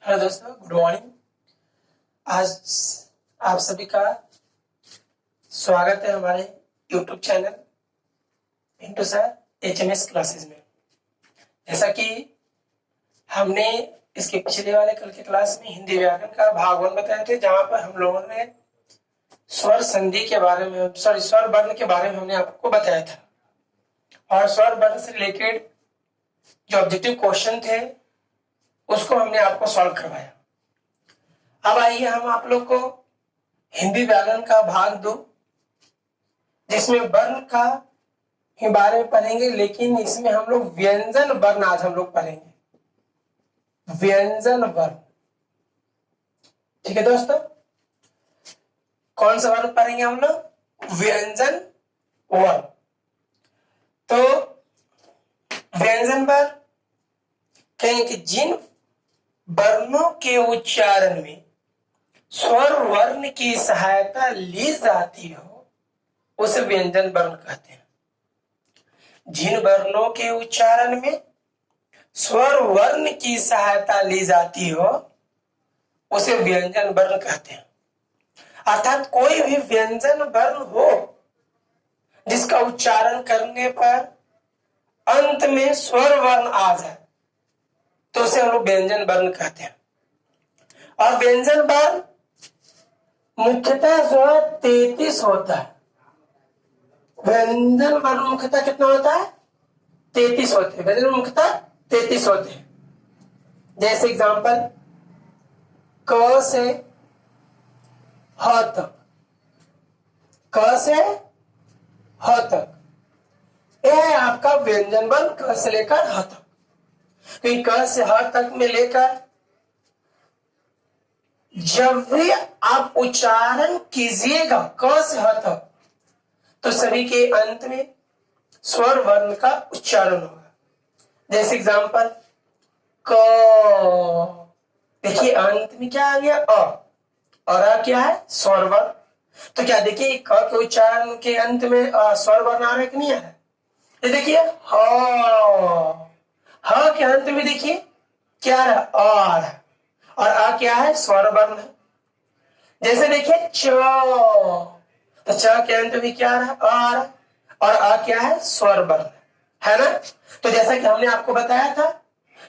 Hello दोस्तों, good morning. आज आप सभी का स्वागत है हमारे YouTube channel Pintu sir HMS classes में। जैसा कि हमने इसके पिछले वाले कल के क्लास में हिंदी व्याकरण का भाग 1 बताए थे, जहां पर हम लोगों ने स्वर संधि के बारे में स्वर वर्ण के बारे में हमने आपको बताया था, और स्वर वर्ण से रिलेटेड जो ऑब्जेक्टिव क्वेश्चन थे उसको हमने आपको सॉल्व करवाया। अब आइए हम आप लोग को हिंदी व्याकरण का भाग 2, जिसमें वर्ण का ही बारे में पढ़ेंगे, लेकिन इसमें हम लोग व्यंजन वर्ण आज हम लोग पढ़ेंगे। व्यंजन वर्ण, ठीक है दोस्तों। कौन सा वर्ण पढ़ेंगे हम लोग? व्यंजन वर्ण। तो व्यंजन वर्ण कहें कि जिन वर्णों के उच्चारण में स्वर वर्ण की सहायता ली जाती हो उसे व्यंजन वर्ण कहते हैं। जिन वर्णों के उच्चारण में स्वर वर्ण की सहायता ली जाती हो उसे व्यंजन वर्ण कहते हैं। अर्थात कोई भी व्यंजन वर्ण हो जिसका उच्चारण करने पर अंत में स्वर वर्ण आ जाए तो उसे हम लोग व्यंजन वर्ण कहते हैं। और व्यंजन वर्ण मुख्यतः जो है 33 होता है। व्यंजन वर्ण मुख्यतः कितना होता है? 33 होते हैं। व्यंजन मुख्यतः 33 होते हैं। जैसे एग्जांपल, क से ह तक, क से ह तक, यह है आपका व्यंजन वर्ण क से लेकर ह तक। तो क से ह तक में लेकर जब भी आप उच्चारण कीजिएगा क से ह तक, तो सभी के अंत में स्वर वर्ण का उच्चारण होगा। जैसे एग्जांपल, क, देखिए अंत में क्या आ गया? अ, और अ क्या है? स्वर वर्ण। तो क्या देखिए क के उच्चारण के अंत में स्वर वर्ण आ रहा है कि नहीं आ रहा है? ये देखिए ह के अंत में देखिए क्या आ रहा है? अ आ रहा है, और अ क्या है? स्वर वर्ण है। जैसे देखिए च, तो च के अंत में क्या आ रहा है? अ आ रहा है, और अ क्या है? स्वर वर्ण है ना। तो जैसा कि हमने आपको बताया था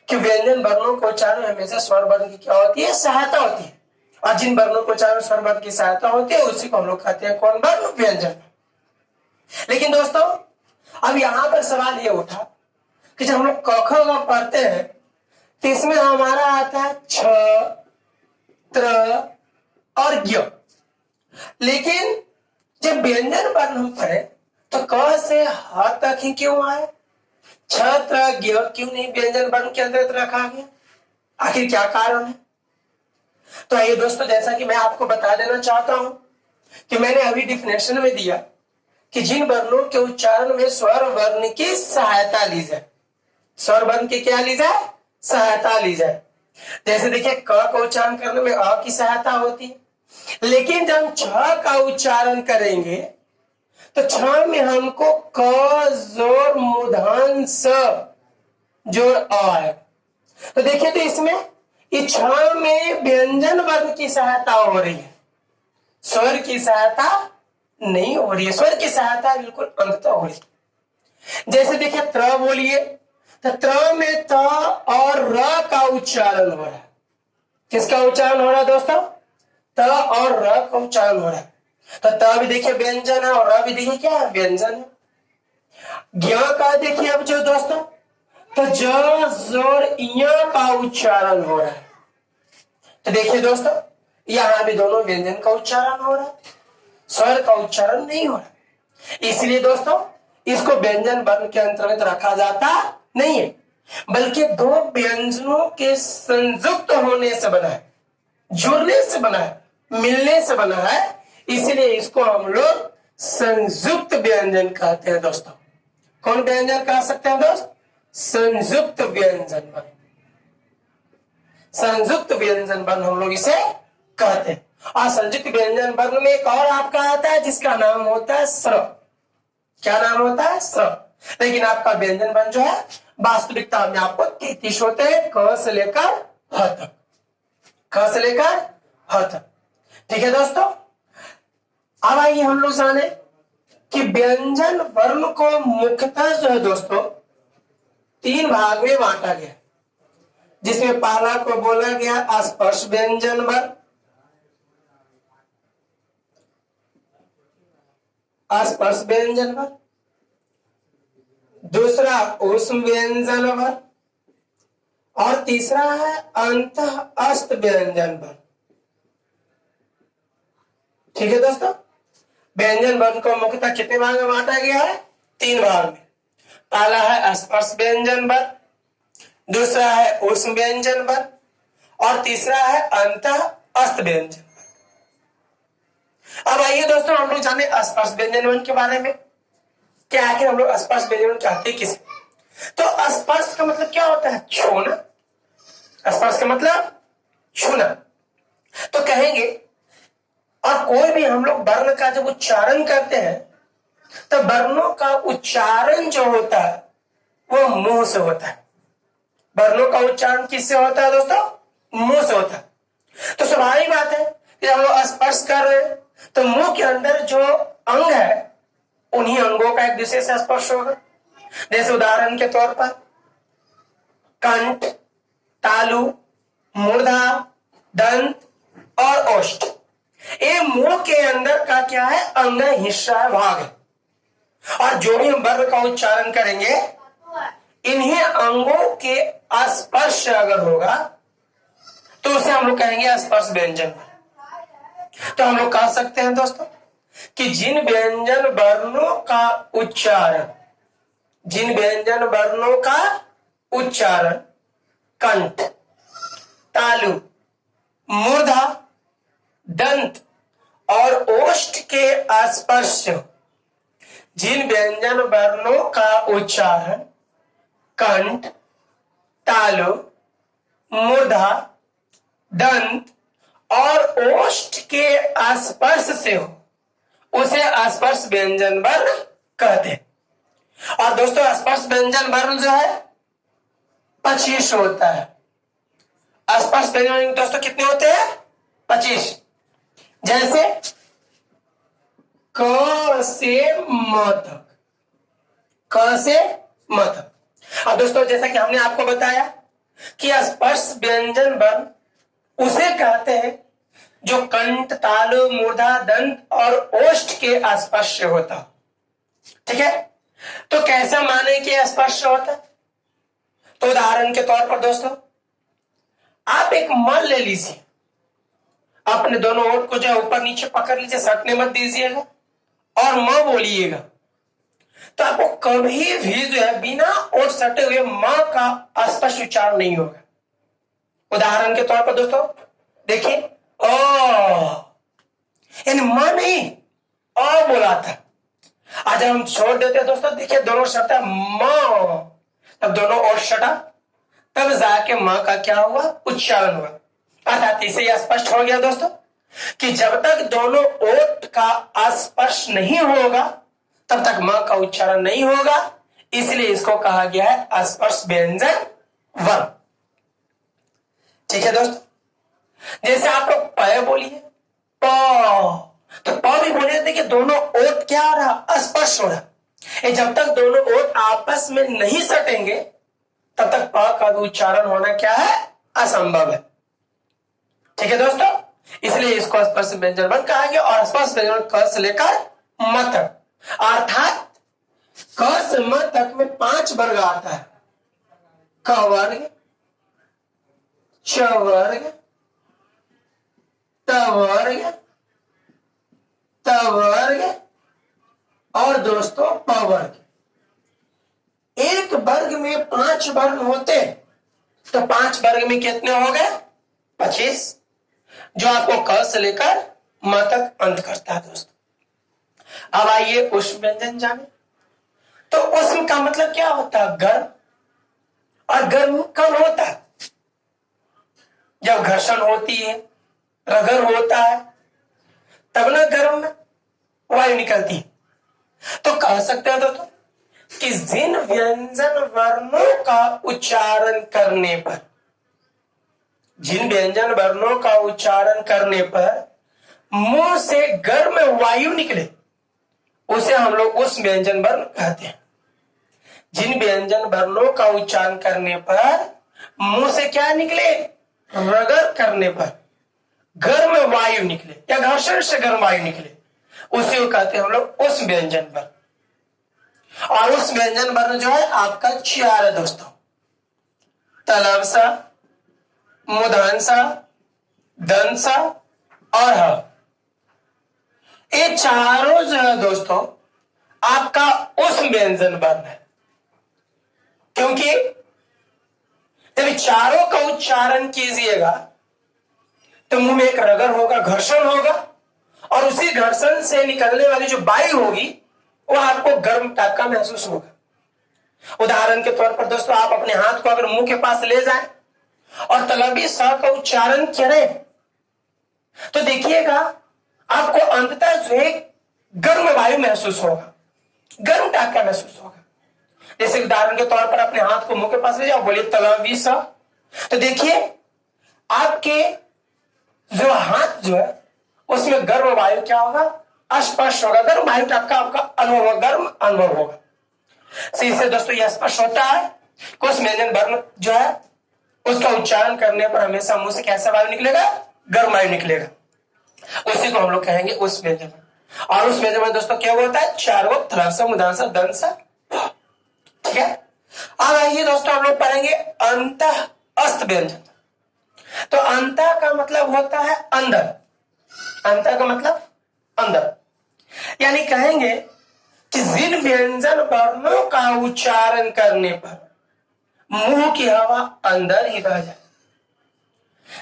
कि व्यंजन वर्णों को उच्चारण हमेशा स्वर वर्ण की क्या होती है? सहायता होती है। और जिन वर्णों को उच्चारण स्वर वर्ण की सहायता होती है उसी को हम लोग कहते हैं कौन वर्ण? व्यंजन। लेकिन दोस्तों अब यहां पर सवाल ये उठा कि जब हम लोग क ख ग पढ़ते हैं तो इसमें हमारा आता है छ, त्र और ज्ञ। लेकिन जब व्यंजन वर्ण हम पढ़े तो क से ह तक ही क्यों आए? छ, त्र, ज्ञ क्यों नहीं व्यंजन वर्ण के अंतर्गत रखा गया? आखिर क्या कारण है? तो आइए दोस्तों, जैसा कि मैं आपको बता देना चाहता हूं कि मैंने अभी डिफिनेशन में दिया कि जिन वर्णों के उच्चारण में स्वर वर्ण की सहायता ली जाए, स्वर वर्ण की क्या ली जाए? सहायता ली जाए। जैसे देखिए क का उच्चारण करने में अ की सहायता होती है, लेकिन जब हम छ का उच्चारण करेंगे तो छ में हमको क जोर मूर्धन स जोर अ है। तो देखिए तो इसमें इस छ में व्यंजन वर्ण की सहायता हो रही है, स्वर की सहायता नहीं हो रही है। स्वर की सहायता बिल्कुल अंततः हो रही है। जैसे देखिए त्र बोलिए तो त्र में त और र का उच्चारण हो रहा है। किसका उच्चारण हो रहा है दोस्तों? त और र का उच्चारण हो रहा है। तो त भी देखिए व्यंजन है और र भी देखिए क्या है? व्यंजन है। ज्ञ का देखिए अब जो दोस्तों, तो ज जोर य का उच्चारण हो रहा है। तो देखिए दोस्तों यहां भी दोनों व्यंजन का उच्चारण हो रहा है, स्वर का उच्चारण नहीं हो रहा। इसलिए दोस्तों इसको व्यंजन वर्ण के अंतर्गत रखा जाता नहीं है, बल्कि दो व्यंजनों के संयुक्त होने से बना है, जुड़ने से बना है, मिलने से बना है। इसलिए इसको हम लोग संयुक्त व्यंजन कहते हैं दोस्तों। कौन व्यंजन कह सकते हैं दोस्त? संयुक्त व्यंजन वर्ण। संयुक्त व्यंजन वर्ण हम लोग इसे कहते हैं। और संयुक्त व्यंजन वर्ण में एक और आपका आता है जिसका नाम होता है स्र। क्या नाम होता है? स्र। लेकिन आपका व्यंजन वर्ण जो है वास्तविकता में आपको 33 होते हैं, क से लेकर ह तक। ख से लेकर ह तक। ठीक है दोस्तों, अब आइए हम लोग जाने कि व्यंजन वर्ण को मुख्यतः जो है दोस्तों 3 भाग में बांटा गया, जिसमें पहला को बोला गया स्पर्श व्यंजन वर्ण, स्पर्श व्यंजन वर्ण, दूसरा ऊष्म व्यंजन वर्ण और तीसरा है अंतः अस्त व्यंजन वर्ण। ठीक है दोस्तों, व्यंजन वर्ण को मुख्यतः कितने भाग में बांटा गया है? 3 भाग में। पहला है स्पर्श व्यंजन वर्ण, दूसरा है ऊष्म व्यंजन वर्ण और तीसरा है अंतः अस्त व्यंजन। अब आइए दोस्तों हम लोग जाने स्पर्श व्यंजन वर्ण के बारे में कि आखिर हम लोग स्पर्श व्यंजन कहते हैं किसे। तो स्पर्श का मतलब क्या होता है? छूना। स्पर्श का मतलब छूना। तो कहेंगे, और कोई भी हम लोग वर्ण का जब उच्चारण करते हैं तो वर्णों का उच्चारण जो होता है वो मुंह से होता है। वर्णों का उच्चारण किससे होता है दोस्तों? मुंह से होता है। तो स्वाभाविक बात है कि हम लोग स्पर्श कर रहे हैं तो मुंह के अंदर जो अंग है उन्हीं अंगों का एक दूसरे से स्पर्श होगा। जैसे उदाहरण के तौर पर कंठ, तालु, मूर्धा, दंत और ओष्ठ, ये मुंह के अंदर का क्या है? अंग हिस्सा है, भाग है। और जो भी हम वर्ण का उच्चारण करेंगे इन्हीं अंगों के स्पर्श अगर होगा तो उसे हम लोग कहेंगे स्पर्श व्यंजन। तो हम लोग कह सकते हैं दोस्तों कि जिन व्यंजन वर्णों का उच्चारण कंठ, तालु, मूर्धा, दंत और ओष्ठ के स्पर्श, जिन व्यंजन वर्णों का उच्चारण कंठ, तालु, मूर्धा, दंत और ओष्ठ के स्पर्श से हो उसे स्पर्श व्यंजन वर्ण कहते हैं। और दोस्तों स्पर्श व्यंजन वर्ण जो है 25 होता है। स्पर्श व्यंजन दोस्तों कितने होते हैं? 25। जैसे क से म तक, क से म तक। अब दोस्तों जैसा कि हमने आपको बताया कि स्पर्श व्यंजन वर्ण उसे कहते हैं जो कंठ, तालु, मूर्धा, दंत और ओष्ठ के स्पर्श से होता। ठीक है, तो कैसा माने कि स्पर्श होता? तो उदाहरण के तौर पर दोस्तों आप एक मल ले लीजिए, अपने दोनों ओठ को जो ऊपर नीचे पकड़ लीजिए, सटने मत दीजिएगा और म बोलिएगा, तो आपको कभी भी जो है बिना ओठ सटे हुए म का स्पष्ट उच्चारण नहीं होगा। उदाहरण के तौर पर दोस्तों देखिए, यानी म नहीं अ बोला था। आज हम छोड़ देते हैं दोस्तों, देखिए दोनों सटा म, तब दोनों ओठ सटा तब जाके म का क्या हुआ? उच्चारण हुआ। अर्थात इसे यह स्पष्ट हो गया दोस्तों कि जब तक दोनों ओठ का स्पर्श नहीं होगा तब तक म का उच्चारण नहीं होगा, इसलिए इसको कहा गया है स्पर्श व्यंजन वर्ण। ठीक है दोस्तों, जैसे आप लोग प बोलिए, प, तो प भी बोलिए, देखिए दोनों ओठ क्या हो रहा? स्पर्श हो रहा। जब तक दोनों ओठ आपस में नहीं सटेंगे तब तक प का उच्चारण होना क्या है? असंभव है। ठीक है दोस्तों, इसलिए इसको स्पर्श व्यंजन वर्ण कहा गया। और स्पर्श व्यंजन क से लेकर म तक, अर्थात क से म तक में 5 वर्ग आता है। क वर्ग, च वर्ग, त वर्ग, त वर्ग और दोस्तों प वर्ग। एक वर्ग में 5 वर्ण होते तो 5 वर्ग में कितने हो गए? 25, जो आपको क से लेकर म तक अंत करता है दोस्तों। अब आइए ऊष्म व्यंजन जाने। तो ऊष्म का मतलब क्या होता है? गर्म। और गर्म कब होता है? जब घर्षण होती है, रगड़ होता है, तब ना गर्म में वायु निकलती है। तो कह सकते हैं दोस्तों कि जिन व्यंजन वर्णों का उच्चारण करने पर जिन व्यंजन वर्णों का उच्चारण करने पर मुंह से गर्म वायु निकले उसे हम लोग उस व्यंजन वर्ण कहते हैं। जिन व्यंजन वर्णों का उच्चारण करने पर मुंह से क्या निकले, रगड़ करने पर गर्म वायु निकले या घर्षण से गर्म वायु निकले, उसी को कहते हैं हम लोग उस व्यंजन वर्ण। और उस व्यंजन वर्ण जो है आपका 4 है दोस्तों, तलवसा, मूर्धन्यसा, दंसा और ह। ये चारों जो है दोस्तों आपका उस व्यंजन वर्ण है, क्योंकि जब चारों का उच्चारण कीजिएगा तो मुंह में एक रगड़ होगा, घर्षण होगा, और उसी घर्षण से निकलने वाली जो वायु होगी वो आपको गर्म टाइप का महसूस होगा। उदाहरण के तौर पर दोस्तों आप अपने हाथ को अगर मुंह के पास ले जाएं और तलबी स का उच्चारण करें तो देखिएगा आपको अंततः जो है गर्म वायु महसूस होगा, गर्म टाइप का महसूस होगा। जैसे उदाहरण के तौर पर अपने हाथ को मुंह के पास ले जाओ, बोलिए तलबी स, तो देखिए आपके जो हाथ जो है उसमें गर्म वायु क्या होगा, स्पष्ट होगा, गर्म वायु टाइप का आपका अनुभव होगा, गर्म अनुभव होगा। इससे दोस्तों यह स्पष्ट होता है कि उस व्यंजन वर्ण जो है उसका उच्चारण करने पर हमेशा मुंह से कैसा वायु निकलेगा, गर्म वायु निकलेगा। उसी को हम लोग कहेंगे उस व्यंजन। और उस व्यंजन में दोस्तों क्या होता है, 4 तलवसा, मूर्धन्यसा, दंसा। ठीक है, अब आइए दोस्तों हम लोग पढ़ेंगे अंतः अस्त व्यंजन। तो अंतः का मतलब होता है अंदर, अंतः का मतलब अंदर, यानी कहेंगे कि जिन व्यंजन वर्णों का उच्चारण करने पर मुंह की हवा अंदर ही रह जाए,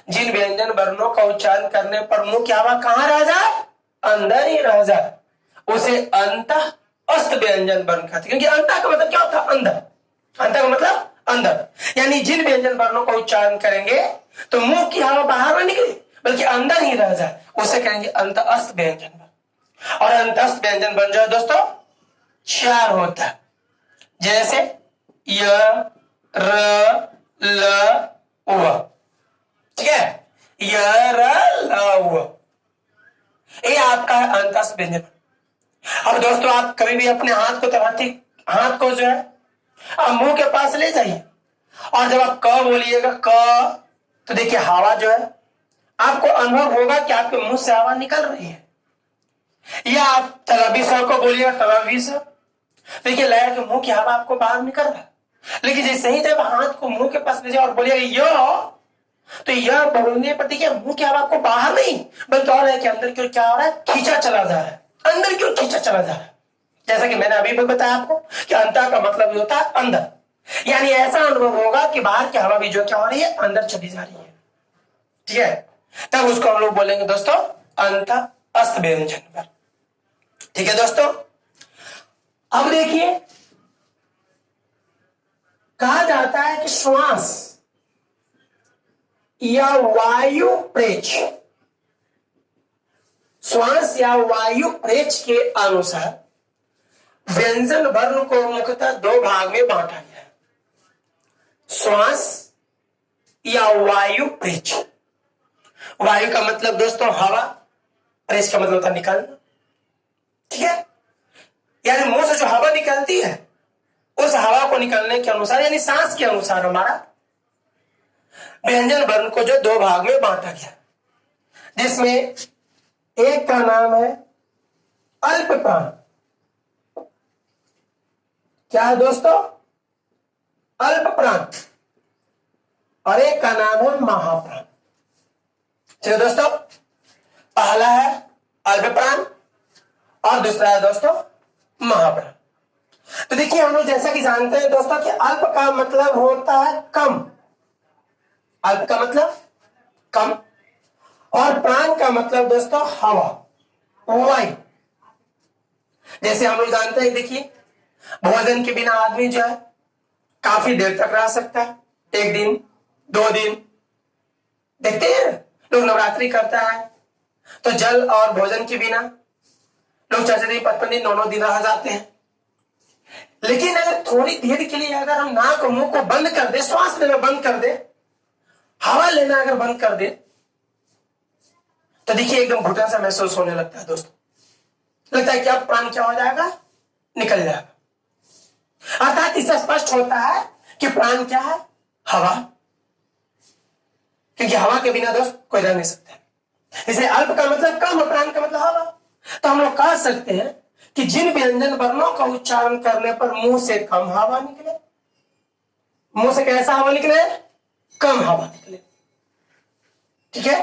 जिन व्यंजन वर्णों का उच्चारण करने पर मुंह की हवा कहां रह जाए, अंदर ही रह जाए, उसे अंतः अस्त व्यंजन वर्ण कहते हैं। क्योंकि अंतः का मतलब क्या होता है, अंदर, अंतः का मतलब अंदर, यानी जिन व्यंजन वर्णों का उच्चारण करेंगे तो मुंह की हवा बाहर न निकले बल्कि अंदर ही रह जाए, उसे कहेंगे अंतःस्थ व्यंजन वर्ण। और अंतःस्थ व्यंजन वर्ण जो है दोस्तों 4 होता है, जैसे य, र, ल, व। ठीक है, य, र, ल, व, ये आपका है अंतःस्थ व्यंजन। अब दोस्तों आप कभी भी अपने हाथ को दबाते, हाथ को जो है आप मुंह के पास ले जाइए और जब आप क बोलिएगा क, तो देखिए हवा जो है आपको अनुभव होगा कि आपके मुंह से हवा निकल रही है। या आप तलबी स को बोलिएगा तलबी स, देखिए लगा कि मुंह की हवा आपको बाहर निकल रहा है। लेकिन जैसे ही जब हाथ को मुंह के पास ले जाए और बोलिएगा यो, तो यह बोलने पर देखिए मुंह की हवा आपको बाहर नहीं बल्कि और है कि अंदर की ओर क्या हो रहा है, खींचा चला जा रहा है, अंदर की ओर खींचा चला जा रहा है। जैसा कि मैंने अभी भी बताया आपको कि अंतः का मतलब होता है अंदर, यानी ऐसा अनुभव होगा कि बाहर की हवा भी जो क्या हो रही है, अंदर चली जा रही है। ठीक है, तब उसको हम लोग बोलेंगे दोस्तों अंतःस्थ व्यंजन पर। ठीक है दोस्तों, अब देखिए कहा जाता है कि श्वास या वायु प्रेच, श्वास या वायु प्रेच के अनुसार व्यंजन वर्ण को मुख्यतः 2 भाग में बांटा गया है, श्वास या वायु प्रेच। वायु का मतलब दोस्तों हवा, प्रेच का मतलब होता है निकलना। ठीक है, यानी मुंह से जो हवा निकलती है उस हवा को निकलने के अनुसार यानी सांस के अनुसार हमारा व्यंजन वर्ण को जो 2 भाग में बांटा गया, जिसमें एक का नाम है अल्प प्राण। क्या है दोस्तों, अल्प प्राण, और एक का नाम है महाप्राण। ठीक है दोस्तों, पहला है अल्प प्राण और दूसरा है दोस्तों महाप्राण। तो देखिए हम लोग जैसा कि जानते हैं दोस्तों कि अल्प का मतलब होता है कम, अल्प का मतलब कम, और प्राण का मतलब दोस्तों हवा, वायु। जैसे हम लोग जानते हैं, देखिए भोजन के बिना आदमी जो है काफी देर तक रह सकता है, 1 दिन 2 दिन। देखते हैं लोग नवरात्रि करता है तो जल और भोजन के बिना लोग 4 दिन 55 दिन 9 दिन रह जाते हैं। लेकिन अगर थोड़ी देर के लिए अगर हम नाक और मुंह को बंद कर दे, श्वास लेना बंद कर दे, हवा लेना अगर बंद कर दे तो देखिए एकदम घुटन सा महसूस होने लगता है दोस्तों। लगता है कि अब प्राण क्या हो जाएगा, निकल जाएगा। अर्थात इससे स्पष्ट होता है कि प्राण क्या है, हवा। क्योंकि हवा के बिना दोस्त कोई रह नहीं सकता। जैसे अल्प का मतलब कम और प्राण का मतलब हवा। तो हम लोग कह सकते हैं कि जिन व्यंजन वर्णों का उच्चारण करने पर मुंह से कम हवा निकले, मुंह से कैसा हवा निकले, कम हवा निकले, ठीक है,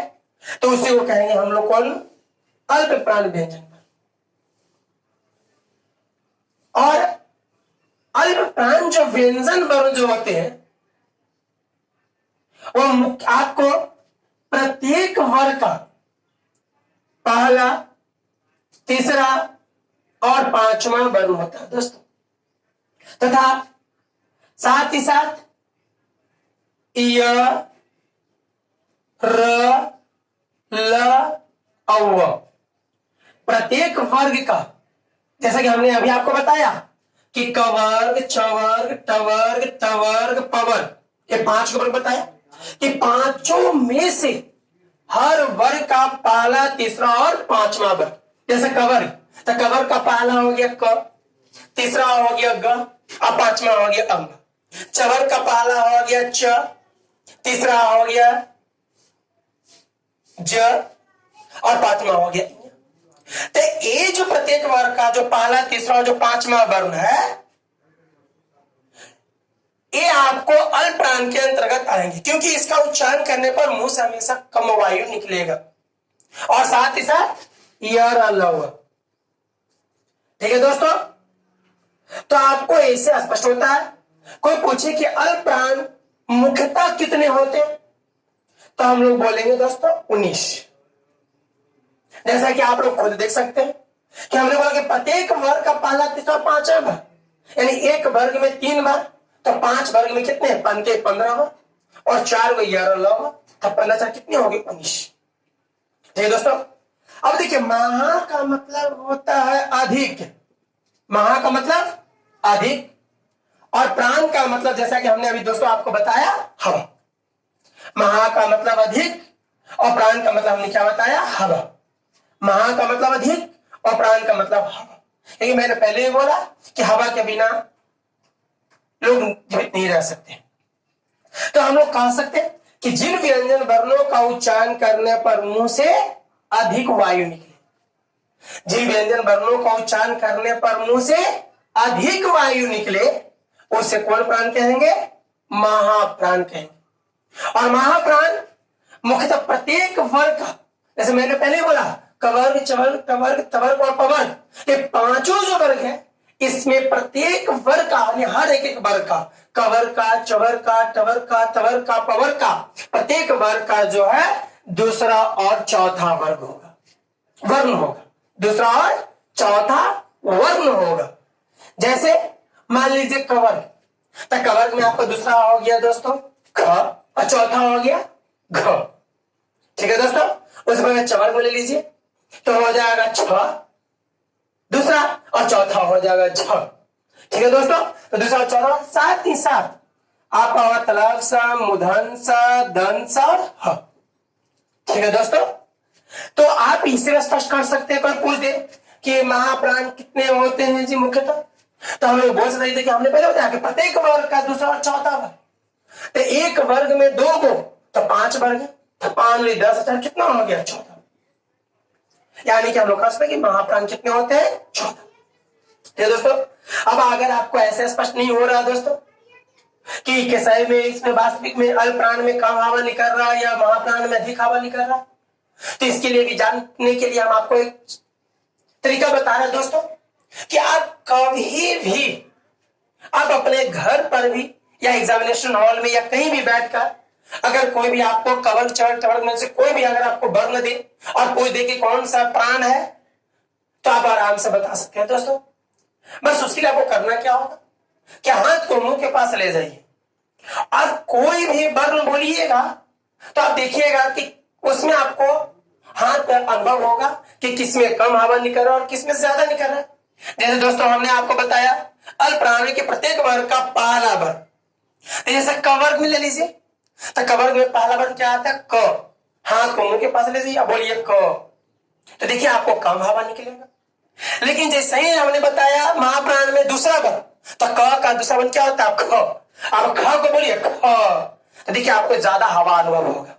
तो उसे वो कहेंगे हम लोग कौन, अल्प प्राण व्यंजन। और अल्प प्राण जो व्यंजन वर्ण जो होते हैं वो आपको प्रत्येक वर्ग का पहला, तीसरा और पांचवा वर्ण होता है दोस्तों। तथा साथ ही साथ य, र, ल, औ प्रत्येक वर्ग का, जैसा कि हमने अभी आपको बताया कि कवर्ग, चवर्ग, टवर्ग, तवर्ग, पवर्ग, ये 5 वर्ग बताया कि पांचों में से हर वर्ग का पहला, तीसरा और पांचवा वर्ग। जैसे कवर्ग, तो कवर्ग का पहला हो गया क, तीसरा हो गया ग और पांचवा हो गया अंग। चवर्ग का पहला हो गया च, तीसरा हो गया ज और पांचवा हो गया। तो ये जो प्रत्येक वर्ग का जो पहला, तीसरा और जो पांचवा वर्ण है, ये आपको अल्प प्राण के अंतर्गत आएंगे, क्योंकि इसका उच्चारण करने पर मुंह से हमेशा कम वायु निकलेगा। और साथ ही साथ यर अल्लाह, ठीक है दोस्तों। तो आपको ऐसे स्पष्ट होता है। कोई पूछे कि अल्प प्राण मुख्यतः कितने होते हैं, तो हम लोग बोलेंगे दोस्तों 19। जैसा कि आप लोग खुद देख सकते हैं कि हमने बोला कि प्रत्येक वर्ग का पहला, तीसरा, पांचवा वर्ग, यानी एक वर्ग में 3 बार, तो 5 वर्ग में कितने, 15 वर्ग और 4 को 11 तो 15 कितने हो गए, 19। ठीक है दोस्तों। अब देखिए महा का मतलब होता है अधिक, महा का मतलब अधिक, और प्राण का मतलब जैसा कि हमने अभी दोस्तों आपको बताया हवा। महा का मतलब अधिक और प्राण का मतलब हमने क्या बताया, हवा। महा का मतलब अधिक और प्राण का मतलब हवा। क्योंकि मैंने पहले ही बोला कि हवा के बिना लोग जीवित नहीं रह सकते। तो हम लोग कह सकते हैं कि जिन व्यंजन वर्णों का उच्चारण करने पर मुंह से अधिक वायु निकले, जिन व्यंजन वर्णों का उच्चारण करने पर मुंह से अधिक वायु निकले, उसे कौन प्राण कहेंगे, महाप्राण कहेंगे। और महाप्राण मुख्यतः प्रत्येक वर्ग का, जैसे मैंने पहले बोला कवर्ग, चवर्ग, टवर्ग, तवर्ग और पवर्ग, ये पांचों जो वर्ग है, इसमें प्रत्येक वर्ग का, हर एक वर्ग का, कवर्ग का, चवर्ग का, टवर्ग का, तवर्ग का, पवर्ग का, प्रत्येक वर्ग का जो है दूसरा और चौथा वर्ग होगा, वर्ण होगा, दूसरा और चौथा वर्ण होगा। जैसे मान लीजिए कवर्ग, तो कवर्ग में आपका दूसरा हो गया दोस्तों ख और चौथा हो गया घ। ठीक है दोस्तों। उसमें चवर्ग में ले लीजिए तो हो जाएगा छ, दूसरा और चौथा हो जाएगा झ। ठीक है दोस्तों। तो दूसरा और चौथा साथ ही साथ आपका होगा तलाक सा, मूर्धन सा, दंत सा और ह। ठीक है दोस्तों। तो आप इसे स्पष्ट कर सकते हैं। कोई पूछ दे कि महाप्राण कितने होते हैं जी मुख्यतः, तो हम लोग बोल सकते थे कि हमने पहले बताया कि प्रत्येक वर्ग का दूसरा और चौथा वर्ग, तो एक वर्ग में 2 को तो 5 वर्ग, तो 5 में 10 कितना हो गया, 14। यानी कि हम लोग कह सकते हैं कि महाप्राण कितने होते हैं, 14। ठीक दोस्तों। अब अगर आपको ऐसे स्पष्ट नहीं हो रहा दोस्तों कि कैसे में इसमें वास्तविक में अल्प प्राण में कम हवा निकल रहा है या महाप्राण में अधिक हवा निकल रहा है, तो इसके लिए भी जानने के लिए हम आपको एक तरीका बता रहे हैं दोस्तों कि आप कभी भी आप अपने घर पर भी या एग्जामिनेशन हॉल में या कहीं भी बैठकर अगर कोई भी आपको कवर्ग, चवर्ग, टवर्ग में से कोई भी अगर आपको वर्ण दे और कोई दे कि कौन सा प्राण है, तो आप आराम से बता सकते हैं दोस्तों। बस उसके लिए आपको करना क्या होगा कि हाथ को मुंह के पास ले जाइए और कोई भी वर्ण बोलिएगा तो आप देखिएगा कि उसमें आपको हाथ पर अनुभव होगा कि किसमें कम हवा निकल रहा है और किसमें ज्यादा निकल रहा है। जैसे दोस्तों हमने आपको बताया अल्प प्राणी के प्रत्येक वर्ग का पहला वर्ग, तो जैसे कवर्ग में ले लीजिए तो कवर्ग में पहला वर्ण क्या आता है? क। हाथ को मुंह के पास ले जाइए, बोलिए क। तो देखिए आपको कम हवा निकलेगा। लेकिन जैसे ही हमने बताया महाप्राण में दूसरा वर्ण, तो क का दूसरा वर्ण क्या होता है? ख। अब ख को बोलिए ख, तो देखिए आपको ज्यादा हवा अनुभव होगा,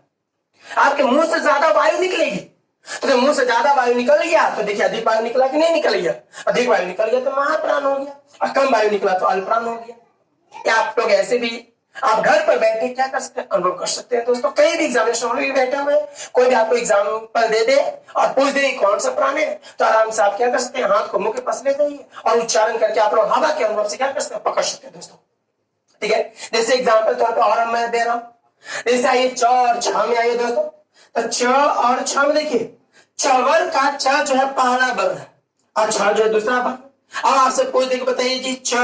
आपके मुंह से ज्यादा वायु निकलेगी। तो जब मुंह से ज्यादा वायु निकल गया तो देखिए अधिक वायु निकला कि नहीं निकल गया? अधिक वायु निकल गया तो महाप्राण हो गया, और कम वायु निकला तो अल्पप्राण हो गया। क्या आप लोग ऐसे भी आप घर पर बैठे क्या कर सकते हैं? अनुभव कर सकते हैं दोस्तों। कई भी एग्जामिनेशन में भी बैठे हुए, कोई भी आपको एग्जाम्पल दे दे और पूछ दे कौन सा प्राण है, तो आराम से आप क्या कर सकते हैं? हाथ को मुंह के पास ले जाइए और उच्चारण करके आप लोग हवा के अनुभव से क्या कर सकते हैं? पकड़ सकते हैं दोस्तों। ठीक है, जैसे एग्जाम्पल तौर पर और मैं दे रहा हूं, जैसे आइए च और छ में आइए दोस्तों। तो च और छ में देखिए चवर का च जो है पहला वर्ण है और छ जो है दूसरा वर्ण। अब आपसे पूछ दे बताइए जी च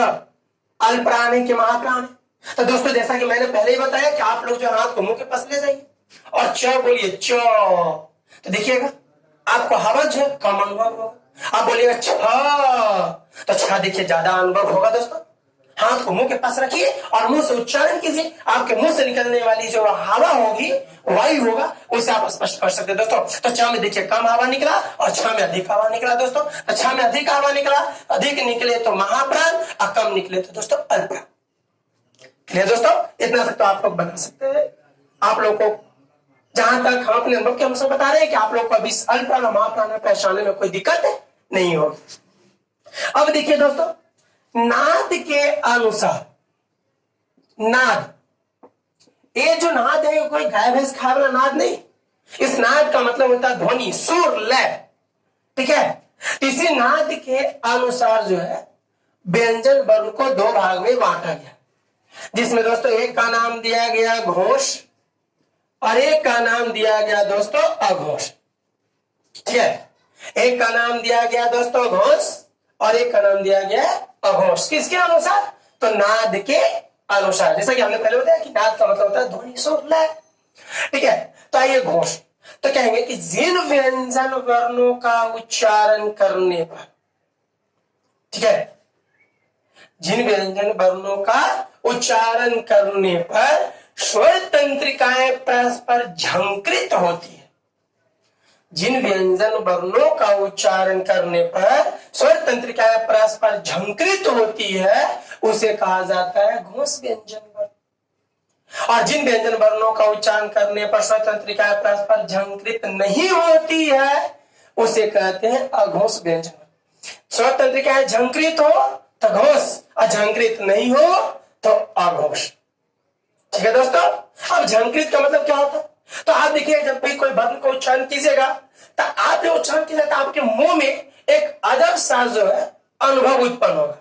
अल्पप्राण है कि महाप्राण है? तो दोस्तों जैसा कि मैंने पहले ही बताया कि आप लोग जो हाथ को मुंह के पास ले जाइए और च बोलिए च, तो देखिएगा आपको हवा जो है कम अनुभव होगा। आप बोलिएगा छ, तो छ देखिए ज्यादा अनुभव होगा दोस्तों। हाथ को मुंह के पास रखिए और मुंह से उच्चारण कीजिए, आपके मुंह से निकलने वाली जो हवा होगी, वायु होगा, उसे आप स्पष्ट कर सकते हैं दोस्तों। तो छ में देखिए कम हवा निकला और छ में अधिक हवा निकला दोस्तों। तो छ में अधिक हवा निकला, अधिक निकले तो महाप्राण और कम निकले तो दोस्तों अल्पप्राण। क्लियर दोस्तों? इतना तक तो आप लोग बता सकते हैं। आप लोग को जहां तक हम अपने अनुभव के अनुसार बता रहे हैं कि आप लोग को अभी अल्पप्राण और महाप्राण में पहचानने में कोई दिक्कत नहीं होगी। अब देखिए दोस्तों, नाद के अनुसार, नाद, ये जो नाद है कोई गाय भैंस खाए वाला नाद नहीं। इस नाद का मतलब होता है ध्वनि, सुर, लय। ठीक है, इसी नाद के अनुसार जो है व्यंजन वर्ण को दो भाग में बांटा गया, जिसमें दोस्तों एक का नाम दिया गया घोष और एक का नाम दिया गया दोस्तों अघोष। ठीक है, एक का नाम दिया गया दोस्तों घोष और एक का नाम दिया गया अघोष। किसके अनुसार? तो नाद के अनुसार। जैसा कि हमने पहले बताया कि नाद का मतलब होता है ध्वनि, सुर, लय। ठीक है, तो आइए घोष। तो कहेंगे कि जिन व्यंजन वर्णों का उच्चारण करने पर, ठीक है, जिन व्यंजन वर्णों का उच्चारण करने पर स्वर तंत्रिकाएं परस्पर झंकृत होती है, जिन व्यंजन वर्णों का उच्चारण करने पर स्वर तंत्रिकाएं परस्पर झंकृत होती है, उसे कहा जाता है घोष व्यंजन वर्ण। और जिन व्यंजन वर्णों का उच्चारण करने पर स्वर तंत्रिकाएं परस्पर झंकृत नहीं होती है, उसे कहते हैं अघोष व्यंजन वर्ण। स्वर तंत्रिकाएं झंकृत हो तो घोष, अझंकृत नहीं हो तो अघोष। ठीक है दोस्तों, अब झंकृत का मतलब क्या होता है? तो आप देखिए जब भी कोई वर्ण को उच्चारण कीजिएगा तो आप जो उच्चारण कीजिएगा तो आपके मुंह में एक अजब सा जो है अनुभव उत्पन्न होगा।